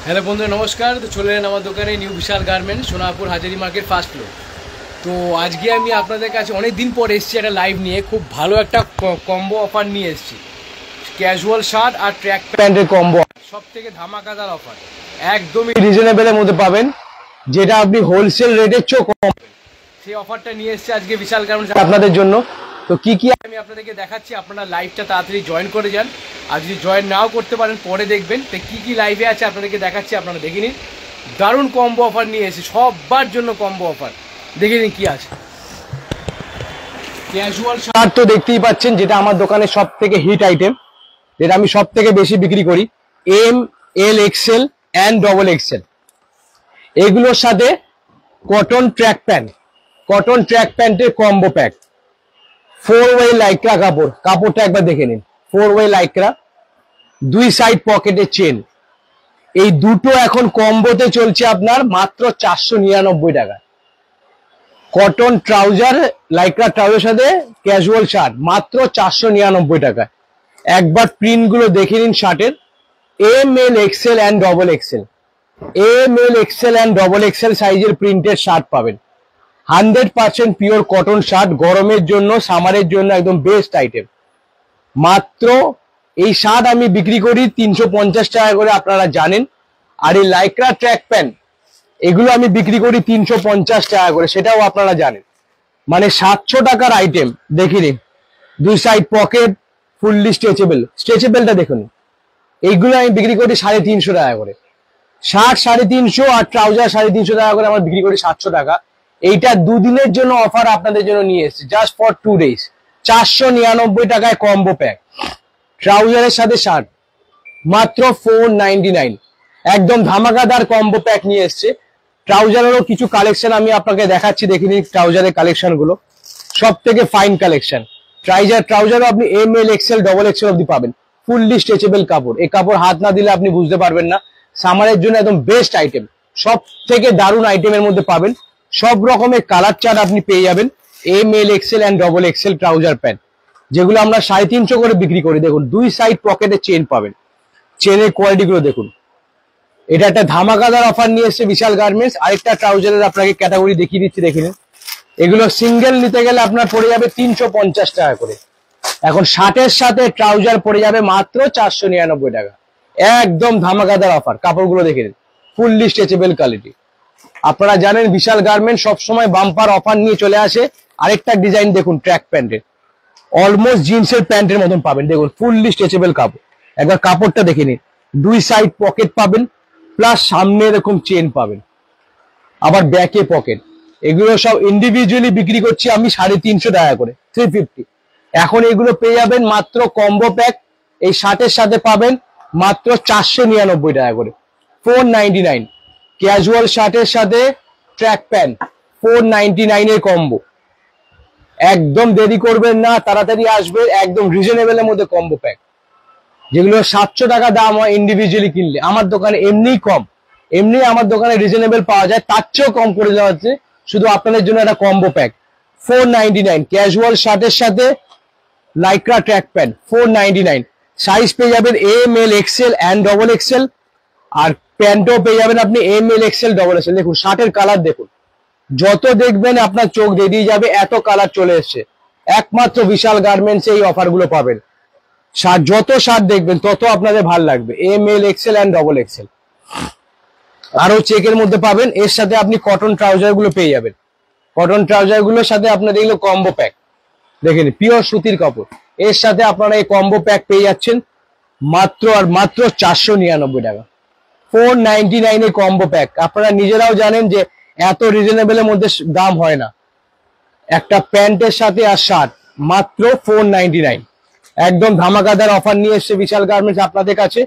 Hello বন্ধুরা, নমস্কার। তো চলে এলেন আমার দোকানে নিউ বিশাল গার্মেন্টস, সোনাপুর হাজারি মার্কেট ফার্স্ট ফ্লোর। তো আজকে আমি আপনাদের কাছে অনেক দিন পর এসেছি একটা লাইভ নিয়ে। খুব ভালো একটা কম্বো অফার নিয়ে এসেছি। ক্যাজুয়াল শার্ট আর ট্র্যাক প্যান্টের কম্বো, সব থেকে ধামাকাদার অফার, একদমই রিজনেবলের মধ্যে পাবেন, যেটা আপনি হোলসেল রেটের চেয়েও কম। সেই অফারটা নিয়ে এসেছি আজকে বিশাল গার্মেন্টস আপনাদের জন্য। তো কি কি আমি আপনাদেরকে দেখাচ্ছি, আপনারা লাইভটা তাড়াতাড়ি জয়েন করে যান। আর যদি জয়েন নাও করতে পারেন পরে দেখবেন। তো কী কী লাইভে আছে আপনাদেরকে দেখাচ্ছি, আপনারা দেখে নিন। দারুণ কম্বো অফার নিয়ে এসেছি, সবার জন্য কম্বো অফার। দেখে নিন কী আছে। ক্যাজুয়াল শার্ট তো দেখতেই পাচ্ছেন, যেটা আমার দোকানের সব থেকে হিট আইটেম, যেটা আমি সব থেকে বেশি বিক্রি করি। M, L, XL and double XL. এগুলোর সাথে cotton track pant, cotton track প্যান্টের কম্বো প্যাক, 4 ওয়ে লাইক্রা কাপড়। কাপড়টা একবার দেখে নিন, 4 ওয়ে লাইক্রা, 2 সাইড পকেটের চেন। এই দুটো এখন কম্বোতে চলছে আপনার মাত্র 499 টাকা। কটন ট্রাউজার, লাইক্রা ট্রাউজার সাথে ক্যাজুয়াল শার্ট মাত্র 499 টাকা। একবার প্রিন্ট গুলো দেখে নিন শার্টের। M, L, XL and double XL. M, L, XL and double Excel সাইজের প্রিন্টের শার্ট পাবেন। 100% পিওর কটন শার্ট, গরমের জন্য, সামারের জন্য একদম বেস্ট আইটেম। মাত্র এই শার্ট আমি বিক্রি করি 350 টাকা করে, আপনারা জানেন। আর এই লাইক্রা ট্র্যাক প্যান্ট এগুলো আমি বিক্রি করি 350 টাকা করে, সেটাও আপনারা জানেন। মানে 700 টাকার আইটেম। দেখে নিন, 2 সাইড পকেট, ফুললি স্ট্রেচেবল। স্ট্রেচেবলটা দেখুন। এইগুলো আমি বিক্রি করি 350 টাকা করে। শার্ট 350 আর ট্রাউজার 350 টাকা করে আমার বিক্রি করি 700 টাকা। এইটা দুদিনের জন্য অফার আপনাদের জন্য নিয়ে এসেছি, জাস্ট ফর 2 ডেজ। 499 টাকায় কম্বো প্যাক, ট্রাউজারের সাথে শার্ট, মাত্র 499। একদম ধামাকাদার কম্বো প্যাক নিয়ে এসছে। ট্রাউজারেরও কিছু কালেকশন আমি আপনাকে দেখাচ্ছি, দেখে নিন ট্রাউজারের কালেকশন গুলো, সব থেকে ফাইন কালেকশন। ট্রাউজারও আপনি M, L, XL, double XL অব্দি পাবেন। ফুললি স্ট্রেচেবল কাপড়। এই কাপড় হাত না দিলে আপনি বুঝতে পারবেন না। সামারের জন্য একদম বেস্ট আইটেম, সব থেকে দারুণ আইটেমের মধ্যে পাবেন। সব রকমের কালার চার্ট আপনি পেয়ে যাবেন। M, L, XL and double XL trouser pant, যেগুলো আমরা 350 করে বিক্রি করি। দেখুন, 2 সাইড পকেটে চেন পাবেন। চেনের কোয়ালিটি গুলো দেখুন। এটা একটা ধামাকাদার অফার নিয়ে এসছে বিশাল গার্মেন্টস। আরেকটা ট্রাউজারের আপনাকে ক্যাটাগরি দেখিয়ে দিচ্ছি, দেখে নিন। এগুলো সিঙ্গেল নিতে গেলে আপনার পড়ে যাবে 350 টাকা করে। এখন শার্টের সাথে ট্রাউজার পড়ে যাবে মাত্র 499 টাকা। একদম ধামাকাদার অফার। কাপড়গুলো দেখে নিন, ফুললি স্ট্রেচেবল কোয়ালিটি। আপনারা জানেন বিশাল গার্মেন্টস সবসময় বাম্পার অফার নিয়ে চলে আসে। আরেকটা ডিজাইন দেখুন, ট্র্যাক প্যান্টের, অলমোস্ট জিন্সের প্যান্টের মতন পাবেন। দেখুন, ফুললি স্ট্রেচেবল কাপড়। একবার কাপড়টা দেখে নিন। 2 সাইড পকেট পাবেন, প্লাস সামনে এরকম চেন পাবেন, আবার ব্যাকে পকেট। এগুলো সব ইন্ডিভিজুয়ালি বিক্রি করছি আমি 350 টাকা করে, 350। এখন এগুলো পেয়ে যাবেন মাত্র কম্বো প্যাক। এই শার্টের সাথে পাবেন মাত্র 499 টাকা করে, 499। ক্যাজুয়াল শার্টের সাথে ট্র্যাক প্যান্ট, 499 এর কম্বো। একদম দেরি করবেন না, তাড়াতাড়ি আসবে। একদম রিজনেবলের মধ্যে কম্বো প্যাক, যেগুলো 700 টাকা দাম হয় ইন্ডিভিজুয়ালি কিনলে। আমার দোকানে এমনিই কম, এমনি আমার দোকানে রিজনেবল পাওয়া যায়, তার চেয়েও কম করে দেওয়া হচ্ছে শুধু আপনাদের জন্য একটা কম্বো প্যাক। 499 ক্যাজুয়াল শার্টের সাথে লাইক্রা ট্র্যাক প্যান্ট, 499। সাইজ পেয়ে যাবেন M, L, XL and double XL. আর প্যান্টও পেয়ে যাবেন আপনি M, L, XL, double XL. দেখুন শার্টের কালার দেখুন, যত দেখবেন আপনার চোখ দিয়ে যাবে, এত কালার চলে এসছে। একমাত্র বিশাল গার্মেন্টসে এই অফার গুলো পাবেন। শার্ট, যত শার্ট দেখবেন তত আপনাদের ভালো লাগবে। M, L, XL and double XL. আরো চেকের মধ্যে পাবেন। এর সাথে আপনি কটন ট্রাউজার গুলো পেয়ে যাবেন। কটন ট্রাউজার গুলোর সাথে আপনাদের এগুলো কম্বো প্যাক, দেখেন পিওর সুতির কাপড়। এর সাথে আপনারা এই কম্বো প্যাক পেয়ে যাচ্ছেন মাত্র আর মাত্র 499 টাকা, 499 এ কম্বো প্যাক। আপনারা নিজেরাও জানেন যে এত রিজনেবলের মধ্যে দাম হয় না। একটা প্যান্টের সাথে আর শার্ট, মাত্র 499। একদম ধামাকাদার অফার নিয়ে এসছে বিশাল গার্মেন্টস আপনাদের কাছে।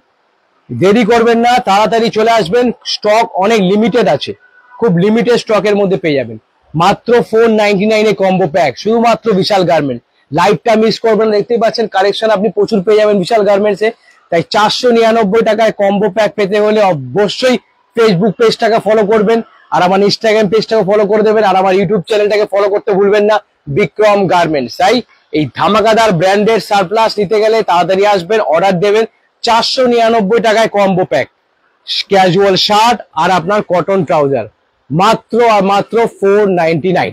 দেরি করবেন না, তাড়াতাড়ি চলে আসবেন। স্টক অনেক লিমিটেড আছে, খুব লিমিটেড স্টকের মধ্যে পেয়ে যাবেন। মাত্র 499 এ কম্বো প্যাক, শুধুমাত্র বিশাল গার্মেন্টস। লাইভটা মিস করবেন না, দেখতেই পাচ্ছেন কালেকশন আপনি প্রচুর পেয়ে যাবেন বিশাল গার্মেন্টসে। তাই 499 টাকায় কম্বো প্যাক পেতে হলে অবশ্যই ফেসবুক পেজটাকে ফলো করবেন, আর আমার ইনস্টাগ্রাম পেজটাকে ফলো করে দেবেন, আর আমার ইউটিউব চ্যানেলটাকে ফলো করতে ভুলবেন না, বিক্রম গার্মেন্টস। তাই এই ধামাকাদার ব্র্যান্ডের সারপ্লাস নিতে গেলে তাড়াতাড়ি আসবেন, অর্ডার দেবেন। 499 টাকায় কম্বো প্যাক, ক্যাজুয়াল শার্ট আর আপনার কটন ট্রাউজার, মাত্র আর মাত্র 499।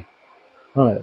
হ্যাঁ